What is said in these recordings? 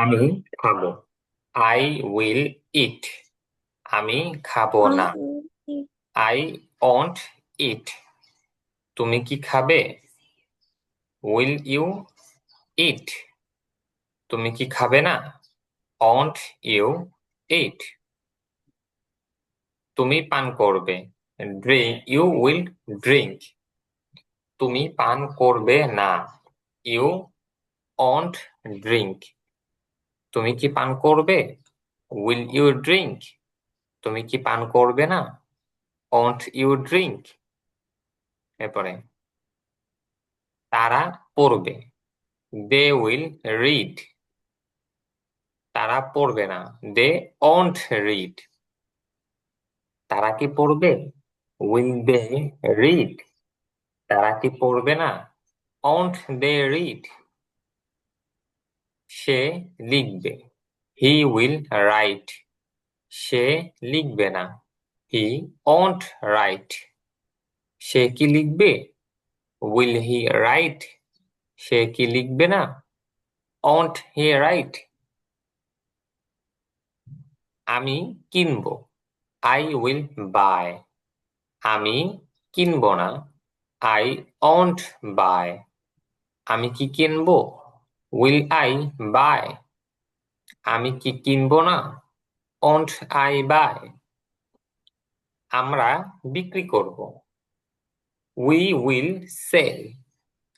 আমি খাবো। I will eat. আমি খাবো I না। will eat. I won't eat. তুমি কি খাবে? Will you eat. তুমি কি খাবে না? Won't you eat. তুমি পান করবে। Drink you will drink. তুমি পান করবে না। You won't drink. তুমি কি পান করবে? Will you drink. তুমি কি পান করবে না? Won't you drink. এরপরে তারা পড়বে। They will read. তারা পড়বে না। They won't read. তারা কি পড়বে? Will they read. তারা কি পড়বে না? Won't they read. সে লিখবে। He will write. সে লিখবে না। হি ওন্ট রাইট। সে কি লিখবে? Will he write. সে কি লিখবে না? Won't he write. আমি কিনবো। I will buy. আমি কিনবো না। I won't buy. আমি কি কিনবো? Will I buy. আমি কি কিনবো না? Won't I buy. আমরা বিক্রি করব। We will sell.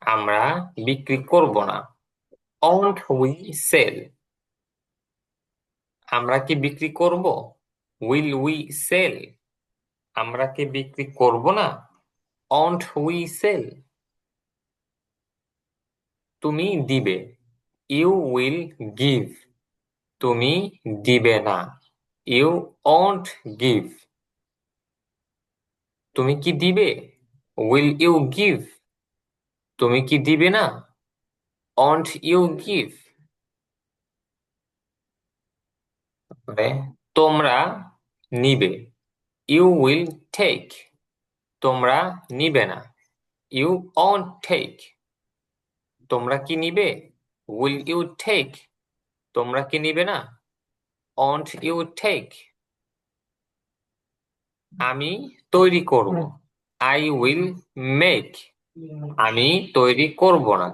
আমরা বিক্রি করব না। Won't we sell. আমরা কি বিক্রি করব? Will we sell. আমরা কি বিক্রি করব না? Won't we sell. তুমি দিবে। You will give. তুমি দিবে না। You won't give. তুমি কি দিবে? Will you give. তুমি কি দিবে না? Won't you give. তোমরা নিবে। You will take. তোমরা নিবে না। You won't take. তোমরা কি নিবে? Will you take. তোমরা কি নিবে না? Won't you take. আমি তৈরি করব। I will make. আমি তৈরি করব না।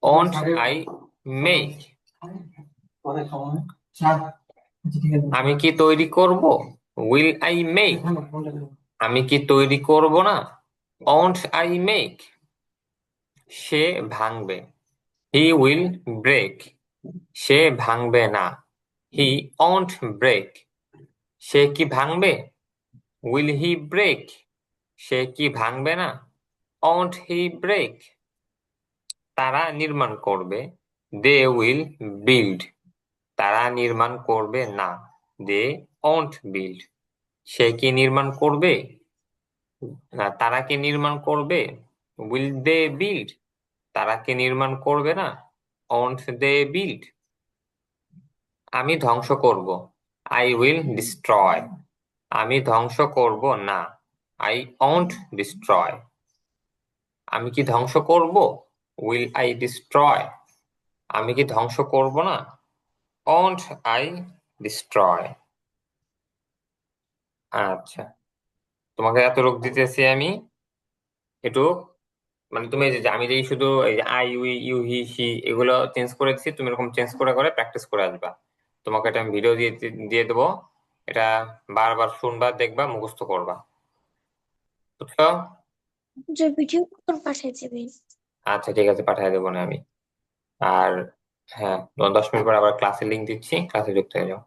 Won't I make. আমি কি তৈরি করব? Will I make. আমি কি তৈরি করব না? Won't I make. সে ভাঙবে। He will break. সে ভাঙবে না। হি ওন্ট ব্রেক। সে কি ভাঙবে? Will he break. সে কি ভাঙবে না? Won't he break. তারা নির্মাণ করবে। They will build. তারা নির্মাণ করবে না। They won't build. সে কি নির্মাণ করবে? না, তারা কি নির্মাণ করবে? Will they build. তারা কি নির্মাণ করবে না? Won't they build. আমি ধ্বংস করব। I will destroy. আমি ধ্বংস করব না। I won't destroy. আমি কি ধ্বংস করব? Will I destroy. আমি কি ধ্বংস করব না? Won't I destroy. আচ্ছা, তোমাকে এত রোগ দিতেছি আমি। একটু মানে তুমি যে আমি যেই শুধু এই যে I we you he she এগুলো চেঞ্জ করে দিচ্ছি, তুমি এরকম চেঞ্জ করে করে প্র্যাকটিস করে আসবা। তোমাকে একটা ভিডিও দিয়ে দিয়ে দেবো। এটা বারবার শুনবা, দেখবা, মুখস্থ করবা। বুঝছো? যে ভিডিও কল পাঠিয়ে দিবেন। আচ্ছা, ঠিক আছে, পাঠিয়ে দেবো না আমি। আর হ্যাঁ, 10 মিনিট পর আবার ক্লাসের লিঙ্ক দিচ্ছি, ক্লাসে যুক্ত হয়ে যাও।